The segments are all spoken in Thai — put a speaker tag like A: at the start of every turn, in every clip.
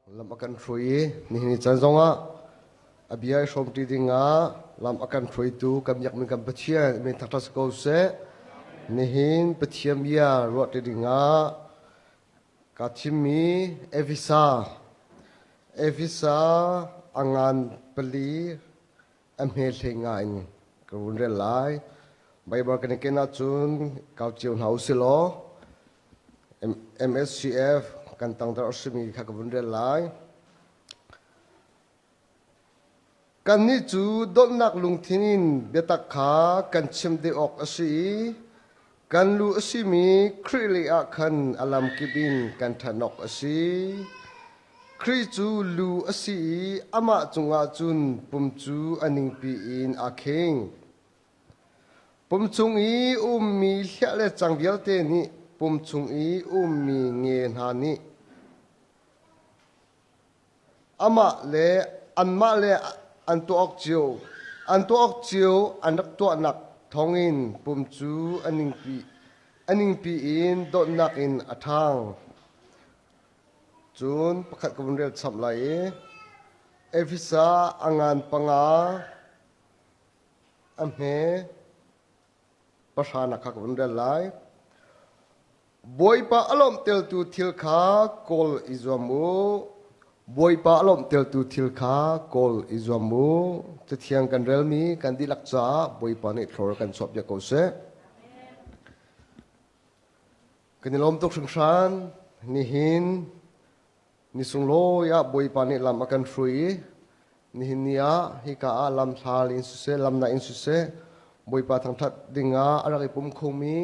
A: lam akan thrui ni ni chan zonga abia shom ti dinga lam akan thrui tu kam yak min kam pachia min thaktas ko se ni hin pathiam ya ro ti dinga ka chimi evisa angan pali amhe thenga in kurun re lai bible kan kena chun kau chiun hausilo MSCF kan tang dar osmi kha kurun re lai kan ni chu dot nak lung thinin betak kha kan chim de ok asi kan lu asi mi khrili a khan alam kibin kan thanok asi khri chu lu asi ama chunga chun pum chu aning pi in akheng pum chung i mi hla le changbial te ni pum chung i mi nge na ni ama le anma le an to ok chiu anak to nak thongin pum chu aning pi in dot nak in athang chun pakhat ko rel chap lai efisa angan panga amhe pasana kha ko rel lai Bawipa lawmhtertu thil kha kawl izuamu Bawipa lawmhtertu thil kha kawl izuamu tathiang kan relmi kan dilak cha Bawipa ni thlor kan chop ya ko se kan lom tok sangsan ni hin ni sunglo ya Bawipa ni lam akan thrui ni hin nia hi ka lam thal in su se lam na in su se Bawipa thang that dinga araki pum khomi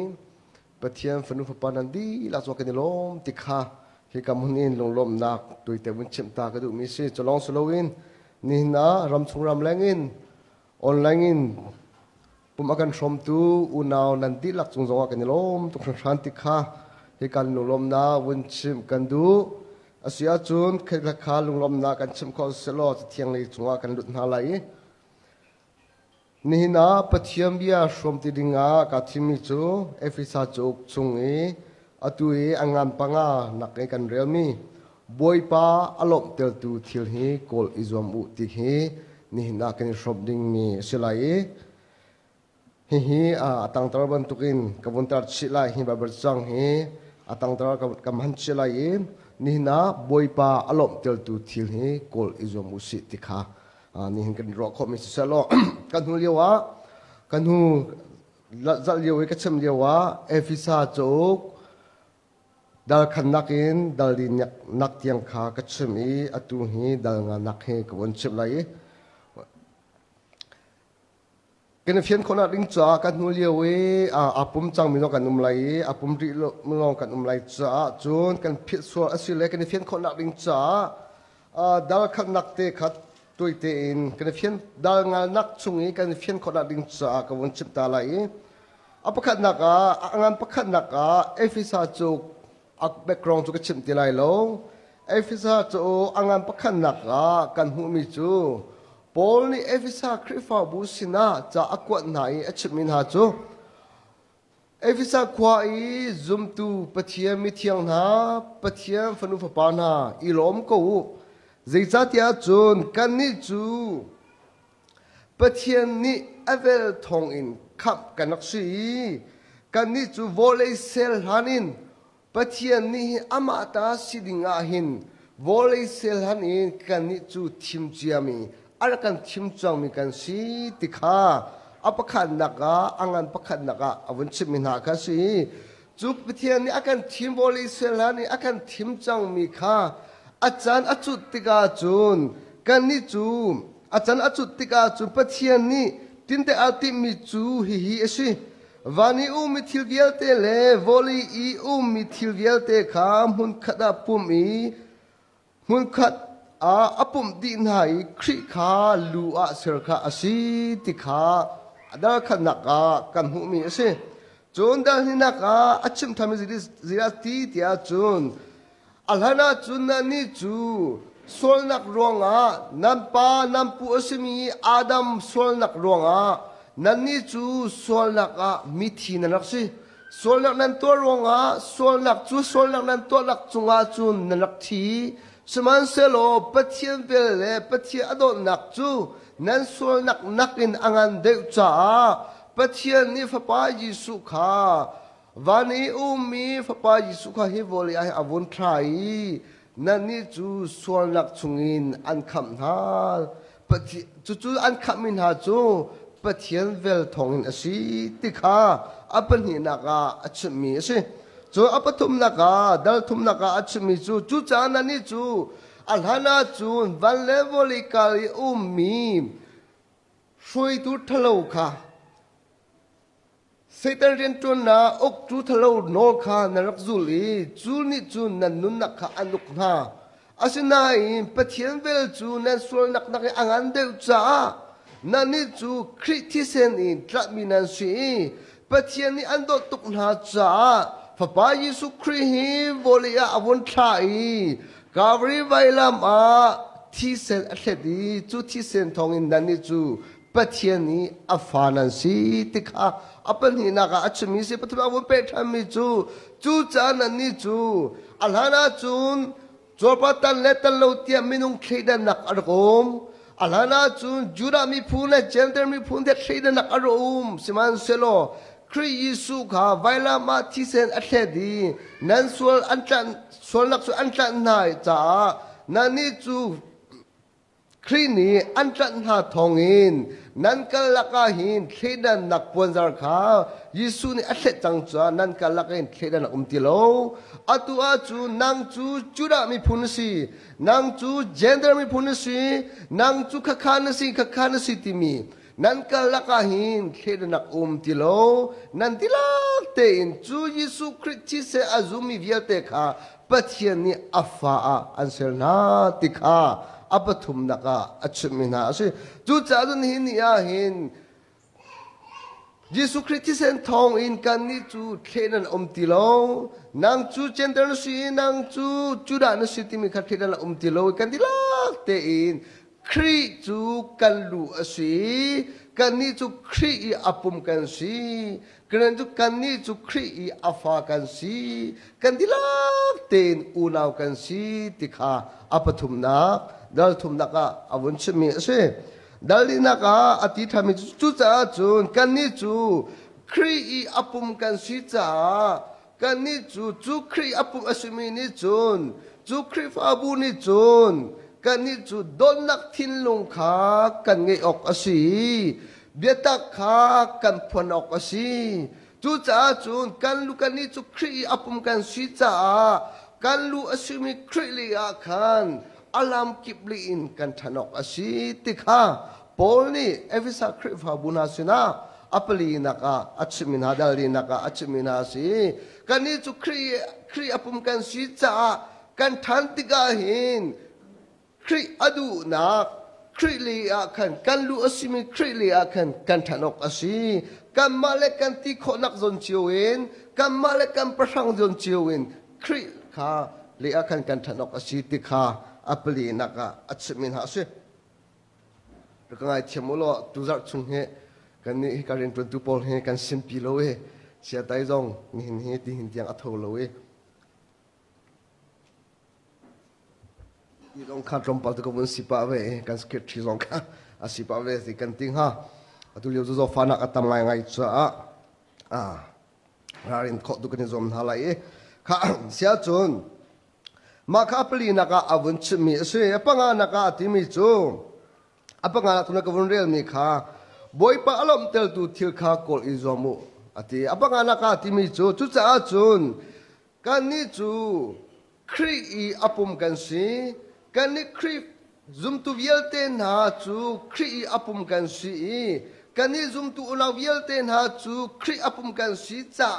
A: pathiam fanu fapanan di la so kan lom tikha hi ka munin long lom nak tuite bun chim ta ka du mi se cholong slowin ni na ram chung ram langin online in pum akan shom tu unaw nan di lak chung zonga kan lom tok san tikha hi kan lom na bun chim kan du asia chun khela kha lung lom na kan chim kho selo thiang nei chunga kan lut na lai ni na pathiam bia shom ti dinga ka thimi chu efisa chuk chungi atui angan panga nakai kan relmi Bawipa lawmhtertu thil hi kawl izuam u ti hi ni na kan shop ding mi silai hi atang tar ban tukin kabun tar chilai hi babar chang hi atang tar kam han chilai ni na Bawipa lawmhtertu thil hi kawl izuam u si ti kha ni hin kan ro kho mi selo kan hu lewa kan hu zal lewa ka chem lewa efisa chok dal khan nakin dal di nak tiang kha ka chemi atu hi dal nga nak he ko won chep lai ken fian khona ding cha kan hu lewe apum chang mi no kan lai apum ri lo kan lai cha chun kan phit so asile kan fian khona ding cha dal khan nak te khat tuite in kan fian dal nga nak chungi kan fian khona ding cha ka won chep ta lai apakhat naka angan pakhat naka efisa chok ak background chu ka chim ti lai lo efisa chu angan pakhat naka kan hu mi chu Paul ni efisa khrifa bu sina cha akwat nai achmin ha chu efisa khwa i zum tu pathiam mi thiang na pathiam fanu fa pa na ilom ko zeita tia chun kan ni chu pathiam ni avel thong in khap kanak si kan ni chu volei sel hanin pathiam ni amata sidinga hin volei sel hanin kan ni chu thim chiami arakan thim chang mi kan si tikha apakhan naka angan pakhan naka avun chimin ha ka si chu pathiam ni akan thim volei sel hanin akan thim chang mi kha achan achut tika chun kan ni chu achan achut tika chu pathiam ni tinte ati mi chu hi asi vani mi thil vial te le voli i mi thil vial te kha mun khada pum i mun khat apum di nai khri kha lu a ser kha asi ti kha adar khanaka kan hu mi ase chun dal hinaka achim thami zira ti tia chun alhana chun na ni chu solnak ronga nampa nampu asimi adam solnak ronga nanni chu solnak a mithi nanak si solnak nan to ronga solnak chu solnak nan to lak chunga chun nanak thi สมันเสโลปะเทียนเวลเลปะเทียอดนักจูนั้นส่วนนักอินอังันเดือจ้าปะเทียนนี่พระปายิสุขาวันนี้มีพระปายิสุขาฮิวลีไออาวุธไทยนั่นนี่จูส่วนนักชุงินอันคำหาปะเทียจูอันคำมินหาจูปะเทียนเวลทองอินอสีติขาอัปนินักอัจฉริสิจูอัปทุมนักดัลทุมนักอัจฉริจูจานันนี่จูอัลฮานาจูวันเลวลิกาลิมีช่วยตุทะเลค่ะเซตันเรียนจนนะอกจูทะเลโนค่ะนรักจุลีจูนี่จูนันนุนักค่ะอนุกฮาอาศัยนายปะเทียนเวลจูนันส่วนนักอังันเดือจ้านั่นนี่จูคริสที่เซนินตรัมินันสีปะเทียนนี่อันโดตุกนาจ้าพระบายิสุคริฮีวลีอาอวุธไทยกาบริไวลามาที่เซนอัลดีจูที่เซนทองอินนันนี่จูปะเทียนนี่อัฟานันสีติค่ะอัปนินักอัจฉริสิปฐุมอาวุธเป็ดทำมิจูจานันนี่จูอัลฮานาจูนจวบปัตตันเลตันโลเตียมินุงเคดันนักอารมณ์อัลฮานาจูนจูรามีพูนและเจนเดอร์มีพูนเด็ดเคดันนักอารมณ์สิมันเซโลคริยิสุขาไวลามาที่เซนอัลดีนั่นส่วนอันจันส่วนนักส่วนอันจันนายจ้านั่นนี่จูครีนี้อันจันหาทองอินนั่นก็ลักหินเคดันนักปวนจารขายิสุนี่อัลจังจ้านั่นก็ลักหินเคดันนักติโลอัตุอาจูนังจูจุระมีพุนสีนังจูเจนเดอร์มีพุนสีนังจูขานสีติมีนั่นก็ลักหินเคดันนักติโลนั่นติลักเตอินจูยิสุคริสต์เสอาจุมีเวียเตขาปัจเจียนี่อัฟฟาอันเซลนาติขาอัปทุมนักอัจฉรินาสิจูจารุนหินยาหินยิสุคริสต์เซนทองอินกันนี่จูเคนันติโลนางจูเจนเดอร์สีนางจูจูดานสีที่มีขัดเคนันติโลกันที่ลักเตอินครีจูกันลูสีกันนี่จูครีอัปุมกันสีกันจูกันนี่จูครีอัฟากันสีกันที่ลักเตอินอุนาวกันสีติขาอัปทุมนักดัลทุมนักอาวุธชมีสิดัลลินักอธิธรรมิจูจ้าจูนกันนี่จูครีอัปุมกันสีจ้ากันนี่จูครีอัปุมอสุมีนี่จูนจูครีฟาบูนี่จูนกันนี่จูโดนนักทินลงขากันไงออกอสีเบียตักขากันพวนออกอสีจูจ้าจูนกันลูกันนี่จูครีอัปุมกันสีจ้ากันลูอสุมีครีลีอาคันอัลลัมกิบลีอินกันทนอกอสีติขาปอลนี่เอวิสักคริฟาบุนาสินะอัปลีนักอัจฉรินาดัลลีนักอัจฉรินาสีกันนี่จูครีอัปุมกันสีจ้ากันทันติกาหินคริอดูนักคริลีอาคันกันลูอสิมีคริลีอาคันกันทนอกอสีกันมาเลกันที่ขนักจนเชียวเองกันมาเลกันประชังจนเชียวเองคริขาลีอาคันกันทนอกอสีติขาอัปลีนักอัจฉรินาสิแล้วก็ไงเชื่อมุลตุจักชุงเฮกันนี่การเรียนตัวปอลเฮกันสิมปีโลเฮเสียใจจงนี่เฮที่หินยังอัฐโลเฮยี่ลงขัดรำปัตตก็มันสิบาเวกันสเก็ตที่ลงค่ะสิบาเวสิกันติงฮะตุเลียวจะฟันักตำไงจ้ารารินขอดูกันในสมทลายค่ะเสียจนมาข้าพลีนักอาวุธชมีสิปังนักที่มีจูปังนักตุนักวันเรียลมีค่ะบอยปะอารมณ์เตลตูทิลข้ากอลอิจามุที่ปังนักที่มีจูจุจ้าจูนกันนี่จูครีอปุมกันสิกันนี่ครีซุมตูเวลเตนหาจูครีอปุมกันสิกันนี่ซุมตูอุนาเวลเตนหาจูครีอปุมกันสิจ้า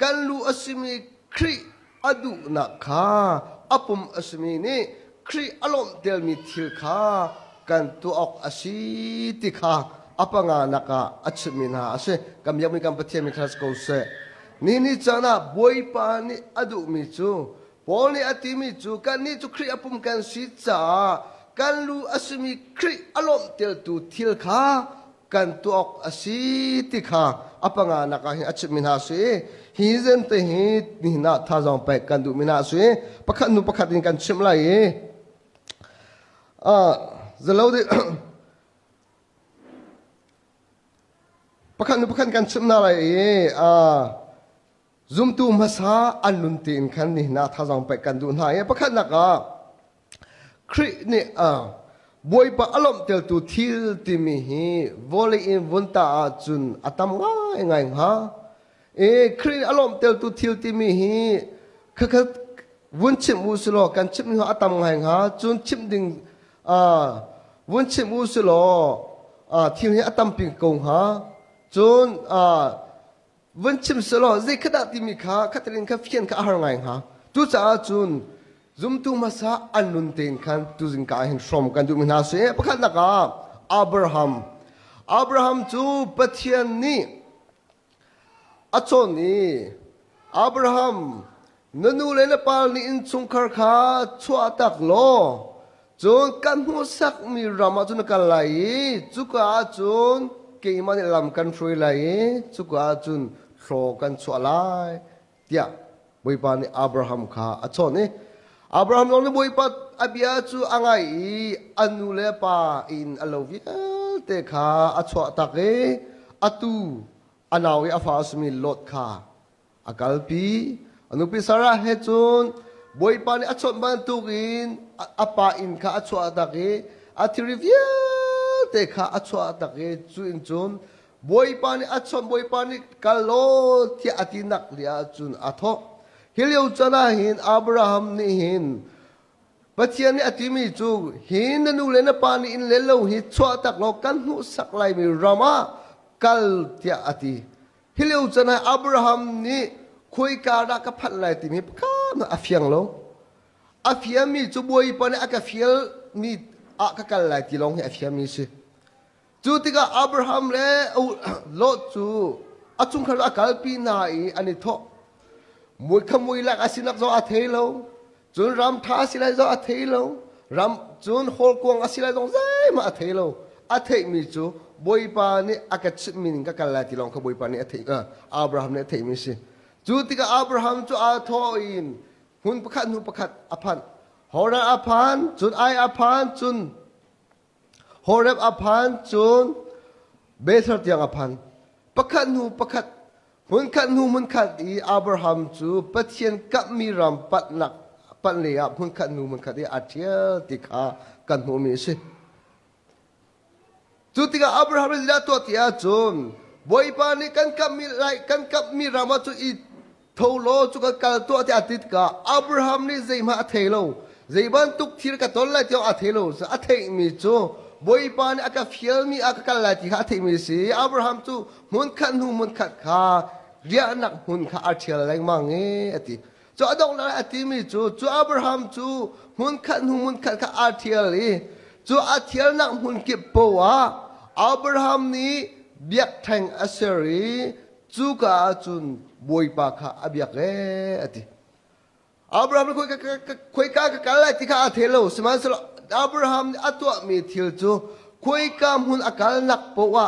A: กันลูอสิมีครีอดูนักขาอปุมอสิมีนี่ครีอารมณ์เดลมีทิลขากันตัวออกอสิติขาปังนักอัจฉรินาเสกำยังมีการปฏิบัติคลาสโกเสนี่จานะบอยปานี่อดูมีจูปอนี่อติมีจูกันนี่จูครีอปุมกันสิจ้ากันลูอสิมีครีอารมณ์เตลตูทิลขากันตัวออกอสิติขา apanga nakahin achip minasui hizen te hi nihna thazang pe kan du minasui pakhat nu pakhat in kan chim lai zalodi pakhat nu pakhat kan chim na lai zum tu masa anun tin khan nihna thazang pe kan du na pakhat naka khri ni Bawipa alom tel tu thil timi hi volley in vunta chun atam ngai ha khri alom tel tu thil timi hi khakhat vun chim usulo kan chim hi atam ngai ha chun chim ding vun chim usulo thil hi atam ping kong ha chun vun chim solo zai khada timi kha khatrin kha phian kha har ngai ha tu cha chun zum tu masa anun ten khan tu jing ka hin from kan du mina se pakhat naka Abraham chu pathian ni achon ni Abraham nanu le na pal ni in chung khar kha chua tak lo chun kan hu sak mi rama chun kan lai chu ka chun ke man lam kan throi lai chu ka chun thro kan chua lai tia Bawipa ni Abraham kha achon ni Abraham nong ni Bawipa abia chu angai anu le pa in alovi te kha achwa take atu anawi afa asmi lot kha akalpi anupi sara he chun Bawipa ni achot ban tukin apa in kha achwa take athirivia te kha achwa take chu in chun Bawipa ni achon Bawipa ni kalo ti atinak lia chun atho Hilyo chana hin Abraham ni hin pathian ni atimi chu hin nanu le na pa ni in le lo hi chwa tak lo kan hu sak lai mi rama kal tia ati Hilyo chana Abraham ni khoi ka ra ka phat lai ti mi ka na afyang lo afyam mi chu Bawipa ni aka fiel mi a ka kal lai ti long hi afyam mi si chu tika Abraham le lo chu achung khar akal pi na I ani tho mui khamui lak asinak zo athelo chun ram tha silai zo athelo ram chun hol kuang asilai dong zai ma athelo athei mi chu Bawipa ni akach min ka kalati long ka Bawipa ni athei Abraham ni athei mi si chu tika Abraham chu a tho in hun pakhat nu pakhat aphan hora aphan chun ai aphan chun horeb aphan chun Bethel tiang aphan pakhat nu pakhat hun khat nu mun khat I Abraham chu pathian kap mi ram patnak patleya hun khat nu mun khat I athia tikha kan hu mi se chu tika Abraham la to tia chun Bawipa ni kan kap mi lai kan kap mi rama chu I tholo chu ka kal to tia tit ka Abraham ni zeima athelo zeiban tuk thir ka tol la tia athelo sa athei mi chu Bawipa ni aka fiel mi aka kal la ti ha thei mi si Abraham chu mun khat nu mun khat kha ria nak hun kha artial lai mange ati cho adong la ati mi chu Abraham chu hun khat nu mun khat kha artial I chu artial nak hun ki powa Abraham ni biak thang aseri chu ka chun Bawipa kha abyak re ati Abraham khoi ka la ti kha athelo siman selo Abraham ni atwa mi thil chu khoi kam hun akal nak powa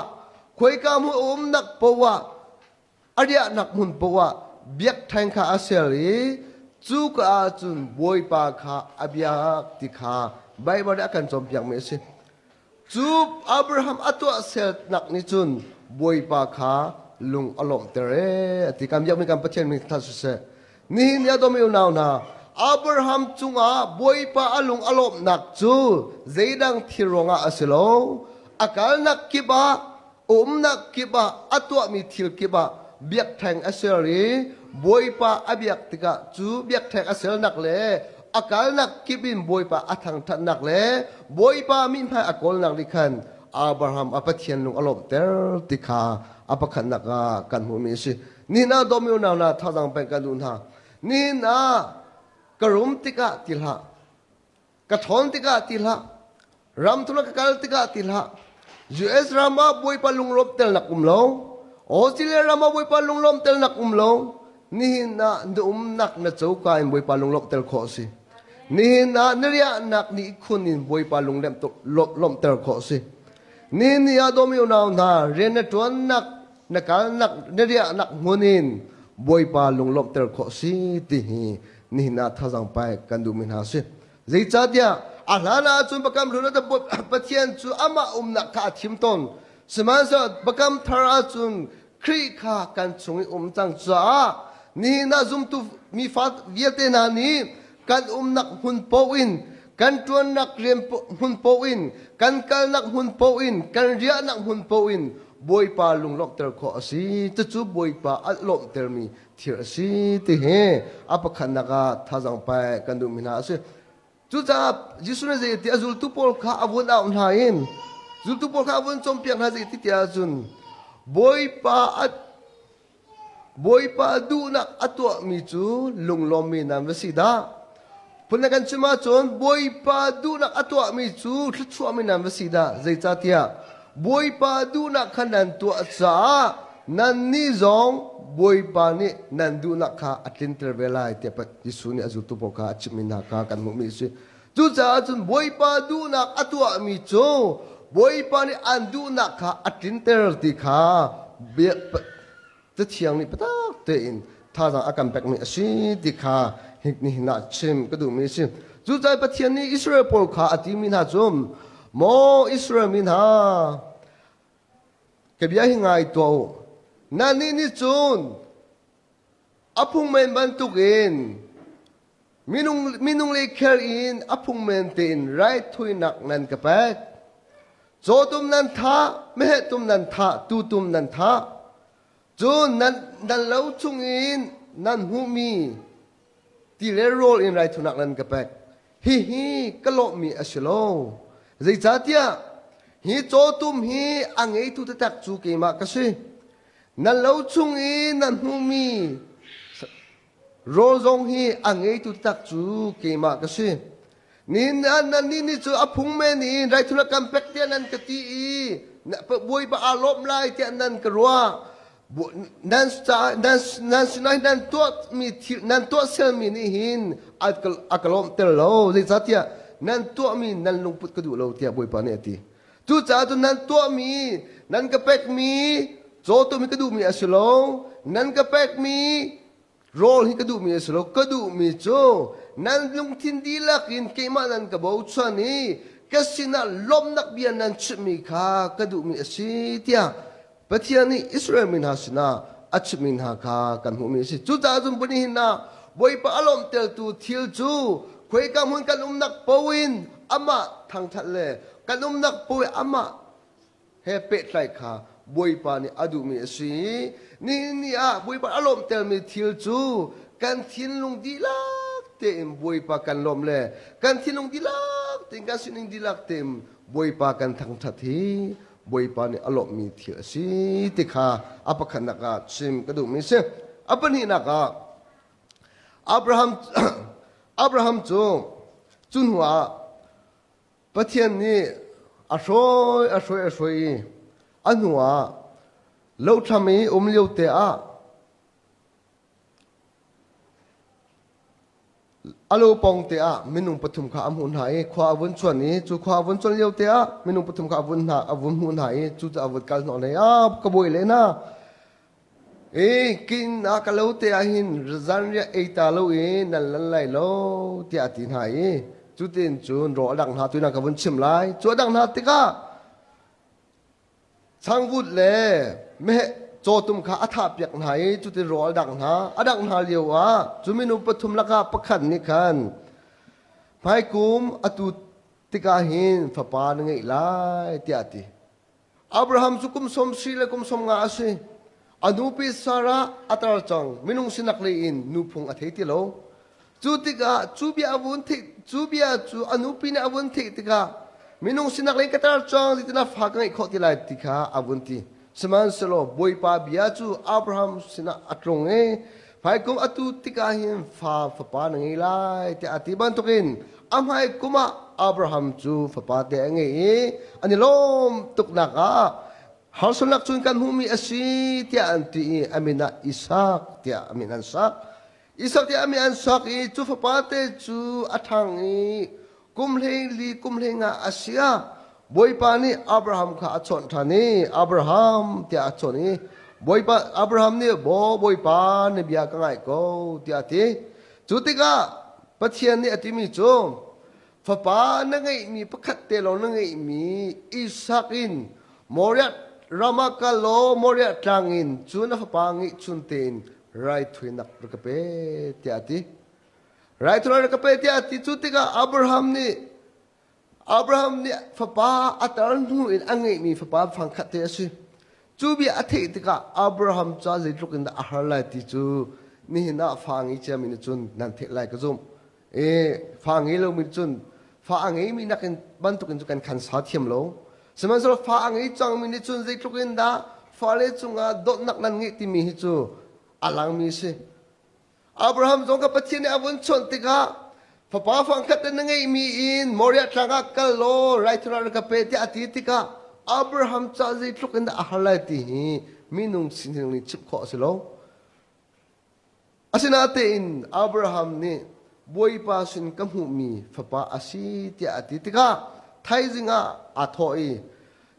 A: khoi kam hun nak powa Adia nak mun powa biak thang kha aseli chu ka chun Bawipa kha abyak ti kha Bible akan chom piak me se chu Abraham atwa sel nak ni chun Bawipa kha lung alom tere ti kam yak mi kam pathian mi tha su se ni nya do mi naw na Abraham chunga Bawipa alung alom nak chu zeidang thironga aselo akal nak kiba nak kiba atwa mi thil kiba biak thang aseri Bawipa abyak tika chu biak thang asel nak le akal nak kibin Bawipa athang that nak le Bawipa min phai akol nak likhan Abraham apathian lung alom ter tika apakhan nak kan hu mi si ni na domiu na na thadang pen kan dun ha ni na karum tika tilha kathon tika tilha ram thula ka kal tika tilha US rama Bawipa lung lop tel nak umlo Australia rama Bawipa lung lom tel nak umlo ni na ndum nak na chauka in Bawipa lung lop tel kho si ni na nria nak ni khun in Bawipa lung lem to lom tel kho si ni ya domiu na na ren na tuan nak นักนักเรียนักมุนินบอยปาลุงลบเตอร์ข้อสิที่นี่นาท่าจังไปกันดูมินาสิใจจัดยาอาลานาจุนประกำรู้นะแต่ปะเทียนจูอามานักขาทิมต้นสมัยสัตประกำทาราจุนครีขากันชงจังจ้านี่นาจุมตุมีฟัดเวียเตนานี้กันนักหุ่นโปวินกันจวนนักเรียนหุ่นโปวินกันนักหุ่นโปวินกันเรียนักหุ่นโปวินบอยปาลุงลอกเตอร์ข้อสิจะจูบอยปาอัลลอมเตอร์มีเทียสิที่เฮอปขันนักท่าจังไปกันดูมินาสิจุดาจิสุนเจติอาจุลตุปอลข้าอวุนเอาหน่ายจุลตุปอลข้าอวุนจอมเพียงหาเจติที่อาจุนบอยปาดูนักอัตัวมีจูลุงลมมีนามวสิดาพนักงานชิมาจนบอยปาดูนักอัตัวมีจูทุชัวมีนามวสิดาใจจัดยาบอยปาดูนักขนันตัวจ้านันนี่จงบอยปานี่นันดูนักข้าอัตลินเตอร์เวลาเทียบจิสุนี่อาจุลตุปอลข้าชิมินาข้ากันมุมิสิจุดาจุนบอยปาดูนักอัตัวมีจูบอยปานี่อันดูนักข้าอัตลินเตอร์ที่ข้าเบียจะเที่ยงนี่ปะตักเตอินท่าทางอาการแปลกมีสิที่ข้าหิกนี่น่าชิมก็ดูมีสิจุดใจปะเทียนนี่อิสราเอลปอลข้าอติมินาจุมโมอิสราเอลมินาเก็บยาหิงไงตัวนั่นนี่จุนอพุงเมนบันทุกอินมินุงเลเคอร์อินอพุงเมนตินไรทุยนักนันกะแปกโจตุมนันท่าไม่เหตุมนันท่าตูตุมนันท่าจุนนันเล่าจุงอินนันหูมีที่เลโรลอินไรทุนักนันกะแปกฮีก็โลมีอชโลใจจัดยาฮีโจตุมฮีอังเอตุตะตักจูเกมากสินั่นเล่าจุงอีนั่นหูมีโรซงฮีอังเอตุตักจูเกมากสินี่นี่จูอพุงเมนี่ไรธุรกรรมเป็กเตียนันกตีนับบุยบาอารมณ์ไล่เตียนันกรัวนั่นสินัยนั่นตัวมีนั่นตัวเซลมีนี่หินอักลมเตลโลดิสัตยานั่นตัวมีนั่นลงพุทธกระดูโลเตียบุยปานี่ตีจุดจ้าตัวนั้นตัวมีนั่นกระเป็กมีโจตัวมีกระดูมีอสโลนั่นกระเป็กมีโรลที่กระดูมีอสโลกระดูมีโจนั่นลุงทินดีลักอินเกมานั่นกระบอกชนีก็สินะลมนักเบียนนั่นชิมีขากระดูมีอสิเตียปะเทียนี่อิสราเอลมินหาสินะอัชมินหาขากันหูมีสิจุดจ้าจุนบุญหินะบอยปะอารมณ์เตลตูทิลจูคุยกันหุ่นกันนักปวินอามาทางทะเลกันนักปวินอามาเฮเปตไลขาบอยปานี่อดูมีสินี่บอยปาอารมณ์เตลมีทิลจูกันทินลงดีลักเต็มบอยปากันลมเลยกันทินลงดีลักเต็มกันสินดีลักเต็มบอยปากันทางทัทีบอยปานี่อารมณ์มีทิลสิติขาอปขันนักชิมกระดูมีสิอปนี่นักอับราฮัมจุนหัวปะเทียนนี่อช่วยอันหัวเราทำให้เลี้ยวเตะอโลปองเตะมินุงปฐุมข้าอำหุนหายขวาอวุนส่วนนี้จูขวาอวุนส่วนเลี้ยวเตะมินุงปฐุมข้าอวุนหุนหายจูจะอวุนกันหน่อยกระบวยเลยนะกินอากาศเตะหินจันเรียตาเรานั่นลันไลโลเตะตินหายจุดเด่นจุนรอดังหาตัวนักบุญชิมไลจวดดังหาติกาช่างวุดเลยแม่โจตุมข้าอัฐาเปียกหายจุดที่รอดังหาเลียวจุมินุปฐุมลักาประคันนี่คันภายกุมอตุติกาหินฝปานไงไลเตะติอับราฮัมสุกุมสมศรีและกุมสมงาสิอนุปิสาระอัตราจังมินุงสินักเลอินนุพงอัฐิติโลจูติกาจูเบียอวุนทิจูเบียจูอนุปินอวุนทิติกามินุงสินักเลกัตราจังตินาฟักไงข้อที่ไลติกาอวุนทิสมันสโลบอยปาบิยาจูอับราฮัมสินะอัตรงเอภายกุมอตุติกาหินฝปานไงไลแต่อธิบันตุกินอัมให้กุมอับราฮัมจูฝปาเตงไงอันนี้ลมตุกนักฮาร์สนักจุนกันหูมีอาศัยที่อันที่อามินาอิสักที่อามินันสักที่อามินันสักจูฟปาเตจูอัฐังกุมเลงอาศัยบอยปานีอับราฮัมข้าอัจฉริยะนี่อับราฮัมที่อัจฉริยะ บอยปาอับราฮัมเนี่ยบอยปาเนี่ยเบียกังไงก็ที่อาทิจุดที่ก็ปะเทียนเนี่ยที่มีจูฟ้าป่านั่งไงมีประคัตเตลนั่งไงมีอิสักินมอริยรามากาโลมอริยจางอินจูนฟ้าป่างิจุนเตนไรทุยนักระกเปที่อาทิไรทุยนักระกเปที่อาทิจุดที่ก็อับราฮัมเนี่ยฟ้าป่าอัตรันหูอินอังไงมีฟ้าป่าฟังคัตเตสิจูบีอาทิตย์ก็อับราฮัมจ้าจิตรุกินดาฮาร์ไลติจูนี่น่าฟังอีเจมินจุนนันเทไลก็จุมฟังอีโลมิจุนฟังอีมีนักบันทุกินจุกันขันสาธิมโลสมัยนั้นฟังอีจังมินจุนจิตรุกินดาฟาเลจุงอาดดนักนันงี้ที่มีฮิจูอาลังมีสิอับราฮัมจงกับปะเทียนอาวุนชนติกาฟ้าป่าฟังคัดนั่งไงมีอินมอริยาทางกัลโลไรทุนารกับเปติอาทิตย์กาอับราฮัมจ้าจิตรุกินดาอาฮาไลติฮีมีนุ่งสินนิชิบข้อสิโลอาศัยนาเตอินอับราฮัมเนี่ยบวยปาสินกัมหูมีฟ้าป่าอาศิติอาทิตย์กาไทยจิงาอัทโอย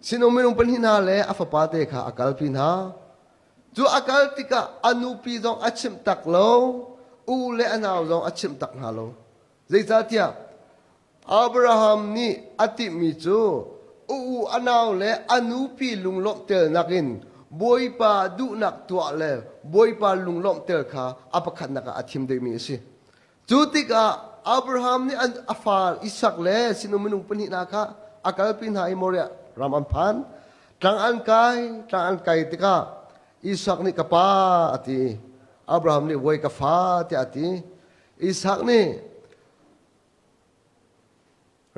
A: สินอมินุปัญหินาเลอาฟ้าป่าเตค่ะอากาลพินาจูอากาลติกาอนุปีจงอัชิมตักโลอูเลอนาวจงอัชิมตักฮาโลใจจัดยาอับราฮัมนี่อติมิจูอูอนาวเลอนุปีลุงลบเตลนักินบวยปาดูนักตัวเลบวยปาลุงลบเตลค่ะอภัคันนักอาทิมเดมีสิจูติกาอับราฮัมนี่อันอฟาลอิสักเลสินุมินุปนินาค่ะอากาลปินหายมอริยรามันพันจังอันไกติกาอิสักนี่กป้าอติอับราฮัมนี่ไว้กฟ้าที่อติอิสักนี่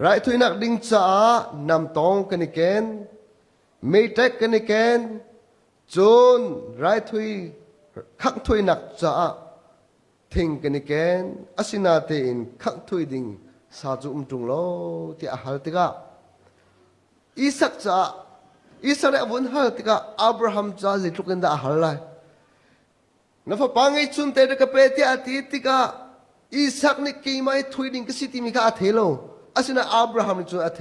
A: ไรทุยนักดิ้งจ้านำตองกันนี่เกนไม่เท็กกันนี่เกนจนไรทุยขังทุยนักจ้าทิ้งกันนี่เกนอาศินาเตอินขังทุยดิ้งสาจุจุงโลที่อาหารติกาอิสักจ้าอิสราเอลวันฮัลติกาอับราฮัมจ้าจิตรุกันดาอาหารไลนับฟังไอ้ชุนเตะกับเปติอาทิติกาอิสักนี่กี่ไม่ทุยดิ้งก็สิติมิกาอาเทโลอาศินาอับราฮัมนี่จุอาเท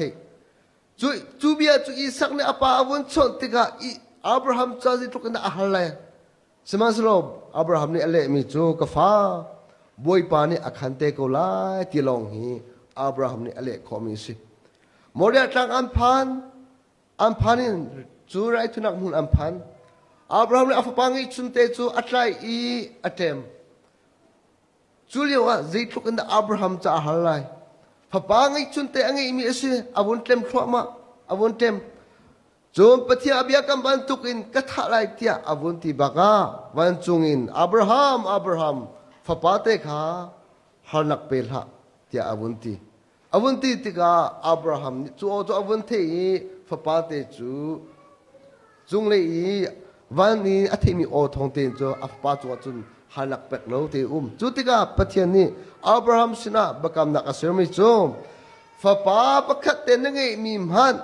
A: จูเบียจูอิสักนี่อาปาวันชนติกาอับราฮัมจ้าจิตรุกันดาอาหารไลสมัยสโลอับราฮัมนี่อะไรมีจูกฟ้าบวยปานี่อาคันเตโกไลที่ลองฮีอับราฮัมนี่อะไรขอมีสิโมเดลจังอันพันจูไรทุนักมุนอันพันอับราฮัมนี่อาฟปังอีชุนเตจูอัตไลอีอัตเตมจูเลียวว่าจิตรุกันดาอับราฮัมจ้าอาหารไลฟปังอีชุนเตอังอีมีสิอาวุธเต็มครัวมาอาวุธเต็มจนปฏิอาบิยกันบันทุกินกัทอะไรที่อาวุธที่บักาวันจุงินอับราฮัมฟปาเตขาฮานักเปลฮะที่อาวุธที่ติกาอับราฮัมจูอาวุธที่ฟปาเตจูจุงเลยวันนี้อาทิตย์มีโอทองเตนจูอัฟปาจูจุนฮานักเปกโลเตจูติกาปฏินี้อับราฮัมสินะบักามนักอาศัยมิจูฟปาบักเตนงมีมัน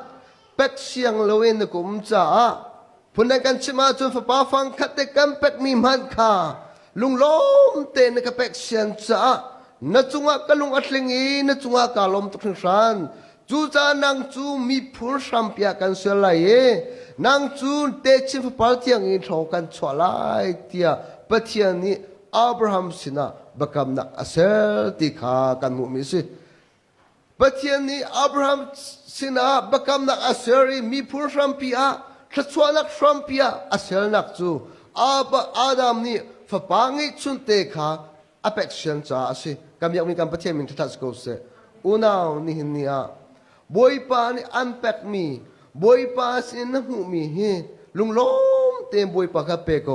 A: เป็กเสียงโลเวนกุมจ้าพูดกันชิมาจนฟ้าฟังคัดเตกันเป็กมีมันค่ะลุงล้มเตนกับเป็กเสียงจ้านัจุงกลุงอัดลิงีนัจุงกาลมตุกสันจูจ้านังจูมีพูนสัมเปียกันเสียเลยนังจูเตชิฟปาร์ตียงอินทองกันชัวไลเตียปะเทียนี้อับราฮัมสินะบักำนักอาเซลติขากันมุมิสิปะเทียนี้อับราฮัมสินะบักำนักอาเซรีมีพูนสัมเปียชัชวนักสัมเปียอาเซลนักจูอาดัมนี่ฟปังอิชุนเตขาอเปกเชียนจ้าสิกำยังมีการปะเทียมินทัศน์กูเสอุณาวนี่หินเนียบวยปานี่อันเป็กมีบวยปาสินหูมีเฮลุงล้มเต็มบวยปากับเปโก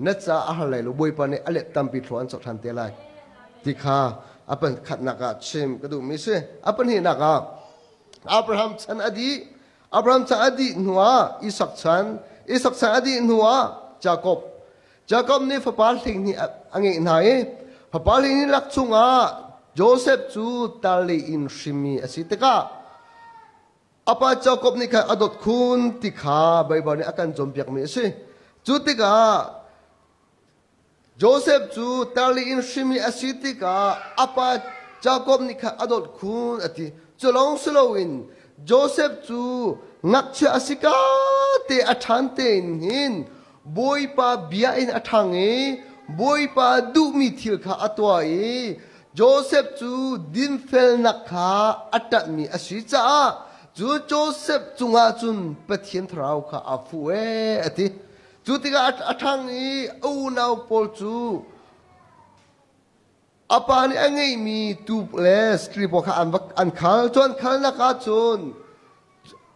A: นัดจ้าอะไรลูบวยปานี่อเล็ดตัมปิทวนสดทันเตลัยที่ข้าอเป็นขัดนักเชมกระดูมิเสอเป็นเห็นนักอับราฮัมฉันอดีหัวอิสักฉันอดีหัวจากบนี่ฟปาลิงนี่อังเงไหนฟปาลิงนี่ลักชุงโจเซฟจูตาลีอินชิมีอสิตกาอาปาจากบนี่ค่ะอดดคุณติขาใบบานี่อาการจมเปียกมีสิจูติกาโจเซฟจูตาลีอินชิมีอสิติกาอาปาจากบนี่ค่ะอดดคุณอติจะลองสโลวินโจเซฟจูงักเชอสิกาเตอชันเตนหิน Bawipa bia in athangi Bawipa du mi thil kha atwai Joseph chu din fel nakha atat mi asui cha chu Joseph chunga chun pathian thrau kha afu ati chu tika athangi au nau pol chu apa ni angai mi tu les tripo kha an khal chon khal na ka chon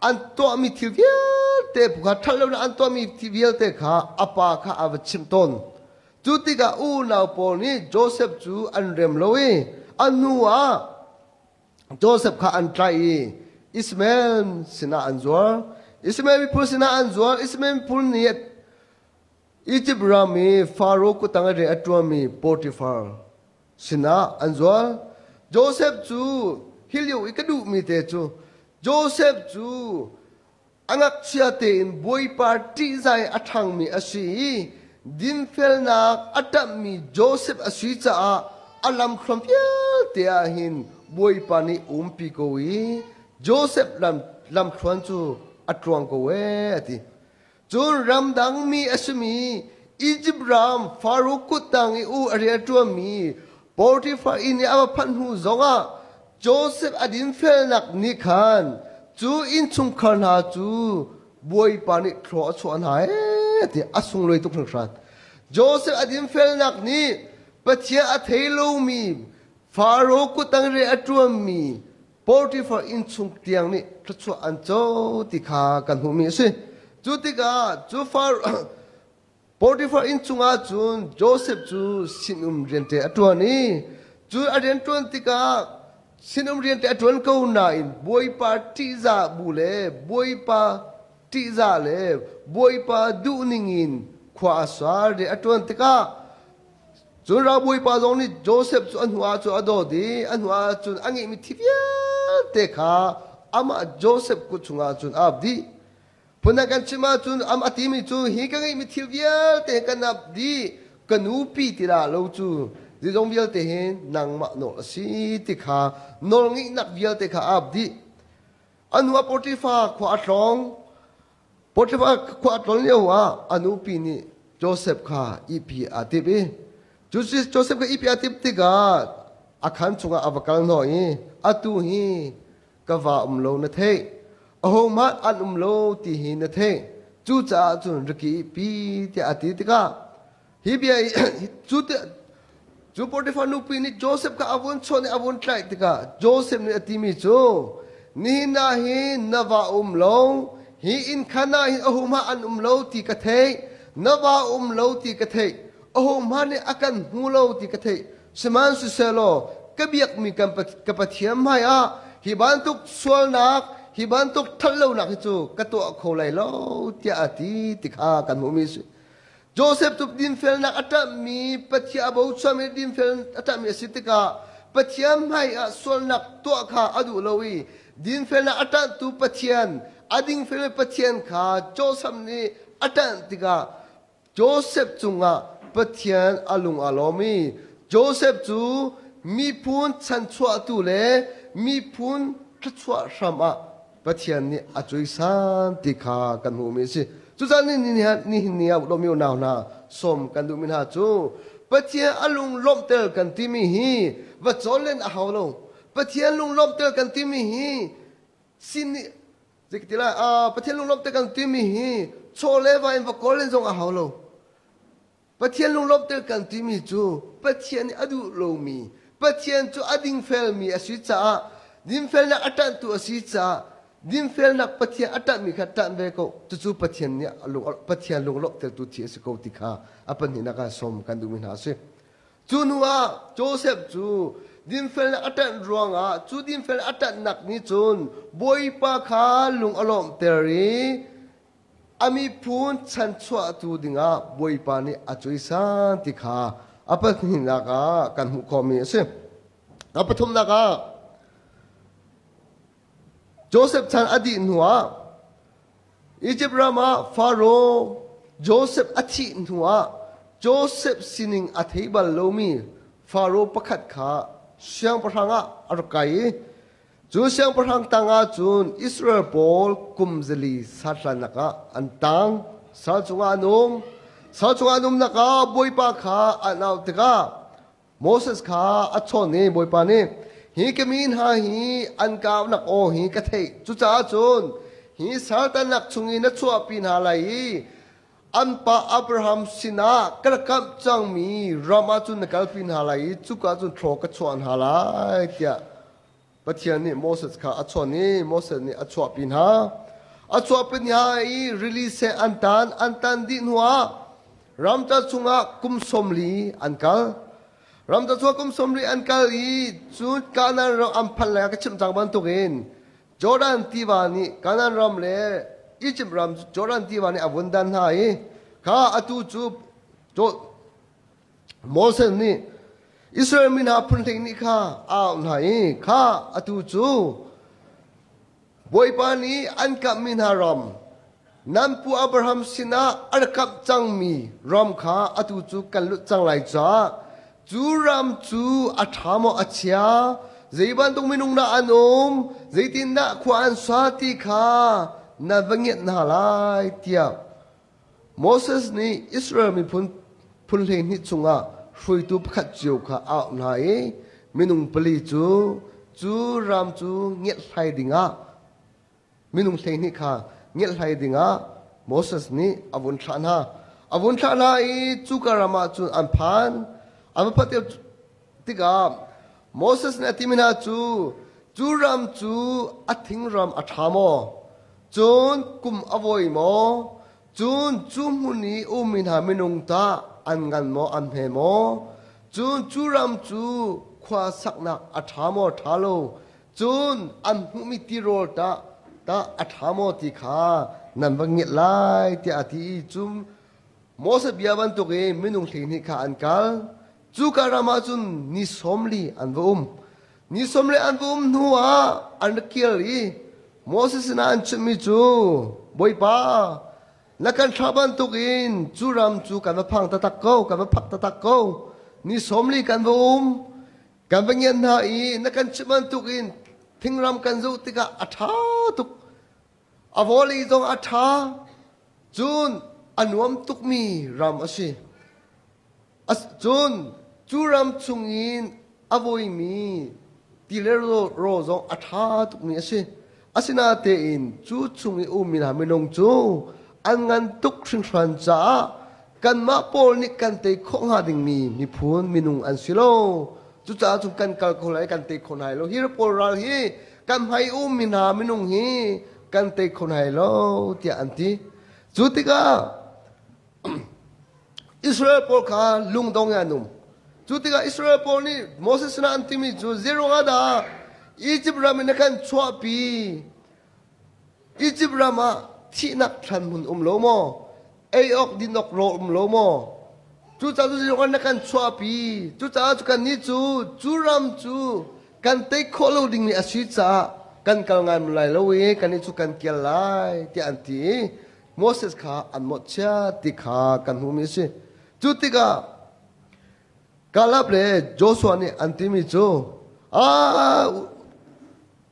A: an to mi thil te kha thalo na an to mi thil te kha apa kha avachim ton chu tika u nau pol ni Joseph chu an rem lowi anua Joseph kha an trai Ismail sina anzor Ismail mi pul sina anzor Ismail pul ni Egypt rami Pharaoh ko tangare atwami Potiphar sina anzor Joseph chu hilyo ikadu mi te chu Joseph chu angak chiate in Bawipa ti zai athang mi asi din fel na atam mi Joseph asui cha alam khram te a hin Bawipa ni umpi ko wi Joseph lam khran chu atruang ko we ati chun ram dang mi asumi Egypt ram Pharaoh kutang i u area tu mi Potiphar in ava phan hu zonga Joseph adin fel nak ni khan chu in chung khan ha chu Bawipa ni thro chuan hai ti asung loi tuk thang Joseph adin fel nak ni pathia a thailo mi Pharaoh kutang re atuam mi Potiphar in chung tiang ni thchu an cho ti kha kan hu mi se chu ti ka chu Pharaoh Potiphar in chunga chun Joseph chu sinum rente atwani chu aden tun ti ka sinum rente atwan ko na in Bawipa ti za bule Bawipa ti za le Bawipa du ningin khwa swar de atwan ti ka chun ra Bawipa zong ni Joseph chu anhua chu ado di anhua chun angi mi thivia te kha ama Joseph ku chunga chun abdi punakan chima chun am atimi chu hi ka ngai mi thivia te kan abdi kanu pi tira lo chu di zong bial te hin nang ma no si ti kha nol ngi nak bial te kha abdi anhua Potiphar khwa atlong Potiphar khwa atlong yo wa anu pi ni Joseph kha ipi atibi Joseph ka ipi atip tiga akhan chunga avakal noi atu hi kawa umlo na the aho ma an umlo ti hi na the chu cha chun riki pi ti ati tiga hi bi chu Potiphar nu pi ni Joseph ka avon chone avon tlai tiga Joseph ni atimi chu ni na hi nawa umlo hi in khana hi aho ma an umlo ti ka the nawa umlo ti ka the aho mane akan hulo ti kathe seman su selo kabiak mi kapathiam haya hibantuk swalnak hibantuk thallo nak chu kato kholai lo tia ati tikha kan mumi Joseph tup din fel nak atam mi pathia bo chami din fel atam mi sitika pathiam haya swalnak to kha adu lowi din fel na atam tu pathian ading fel pathian kha Joseph ni atam tika Joseph chunga pathian alung alomi Joseph chu mi phun chan chua tu le mi phun thchua shama pathian ni achui san tikha kan hu mi si chu chan ni ni ya lo mi naw na som kan du min ha chu pathian alung lom tel kan ti mi hi wa cholen a hawlo pathian lung lom tel kan ti mi hi sin zikitila pathian lung lom tel kan ti mi hi chole wa in wa kolen jong a hawlo pathian lung lop tel kan ti mi chu pathian adu lo mi pathian chu ading fel mi asi cha dim fel na atan tu asi cha dim fel na pathian atan mi khatan ve ko chu pathian ni pathian lung lop tel tu thi asi ko tikha apan ni na ka som kan du min ha se chu nuwa Joseph chu dim fel na atan ruanga chu dim fel atan nak ni chun Bawipa kha lung alom teri ami phun chan chua tu dinga Bawipa ni achui san tikha apa ni naga kan hu khomi se apathum naga Joseph chan adi nuwa Egypt rama Pharaoh Joseph athi nuwa Joseph sining atheibal lomi Pharaoh pakhat kha siang pathanga arkai chu siang pathang tanga chun Israel pol kumzeli satlanaka antang sal chunga nung สาวจงอานุมนักบอยปาขาอันเอาติกาโมเสสขาอัชอนนี่บอยปานี่ฮีกมินหาฮีอันกาวนักโอฮีกะเทจุจ้าจุนฮีสาตันนักชุงีนัชชัวปินหาไลอันปาอับราฮัมสินากระกับจังมีรามาจุนนักลปินหาไลจุกาจุนโทรกชวนหาไลเตียปะเทียนนี่โมเสสขาอัชอนนี่โมเสสนี่อัชชัวปินหาอัชชัวปินหารีลิเซอันตันดินหัวรำจัดชุงะกุมสมลีอันกัลรำจัดชุงะกุมสมลีอันกัลจุดการนั้นเราอัมพันเลยก็ชิมจังบันตุกินจอร์แดนทีวานีการนั้นรำเลยอีจิปต์รำจอร์แดนทีวานีอวันดันหายข้าอตุจูบโจโมเสสนี่อิสราเอลมินาพุนเทนิข้าอ้าวหายข้าอตุจูบอยปานีอันกับมินหารำนั่นผู้อับราฮัมสินะอัลกับจังมีรำขาอตุจูกันลุจังไหลจ้าจูรำจูอัฐามอัจฉริใจบันตุมินุงนาอันุมใจตินนาขวานสาติขานาบังเงียนาลายเตียโมเสสนี่อิสราเอลมีพุนเลนิจุงะช่วยตุบขัดจิวขาเอาหน่อยมินุงปลีจูรำจูเงียไทยดิงะมินุงเลนิขาเงียไทยดิงะโมเสสนี่อวุนชานาจูการามาจูอันพันอันพัดเดียวติกาโมเสสเนี่ยที่มินาจูรำจูอัทิงรำอัฐามอจูนกุมอวัยมอจูมุนีอุมินามินุงตาอันกันมออันเพมอจูรำจูควาสักนักอัฐามอทาโลอันหุมิติโรตาอัฐามอติขานันบังเงียไลที่อาทิจุมโมเสสเบียบันตุเกมินุงเทนิขาอันกัลจูการามาจุนนิสมลีอันวุมนัวอันเกียลีโมเสสนาอันจุมิจูบอยปานักการชาบันตุกินจูรำจูกันมาพังตะตักโกกันมาพักตะตักโกนิสมลีกันวุมกันบังเงียนหานักการชาบันตุกินทิ้งรำกันจูติกาอัฐาตุกอวอลีจงอัฐาจูนอันวมตุกมีรำอชีจูรำชุงินอวอยมีติเลโรจงอัฐาตุกมีอชีนาเตอินจูชุงิอุมินามินงจูอันงันตุกชิงชันจ้ากันมาโปลนิกันเตคงหาดิงมีพูนมินุงอันสิโลจุจ้าจุกันกัลคนไหลกันเตคนไหลโลฮิรโปลราฮีกันให้อุมินามินุงฮีกันเตคนไหลโลที่อันที่จุติกาอิสราเอลโปลขาลุงดงยานุมจุติกาอิสราเอลโปลนี่โมเสสนาอันที่มีจูเซโรกาดาอียิปต์รามินักันชัวปีอียิปต์รามาที่นักทันมุนโลโมเอออกดินอกโรโลโมจูจ้าจูกันนักกันชัวปีจูจ้าจูกันนี่จูรำจูกันเตะโคโลดิ่งนี่อาศิจ้ากันกัลงานมุไลโลเวกันนี่จูกันเกียร์ไลที่อันที่โมเสสขาอันหมดเชื่อติขากันหูมิสิจูติกากาลับเลยโจสวานี่อันที่มิจู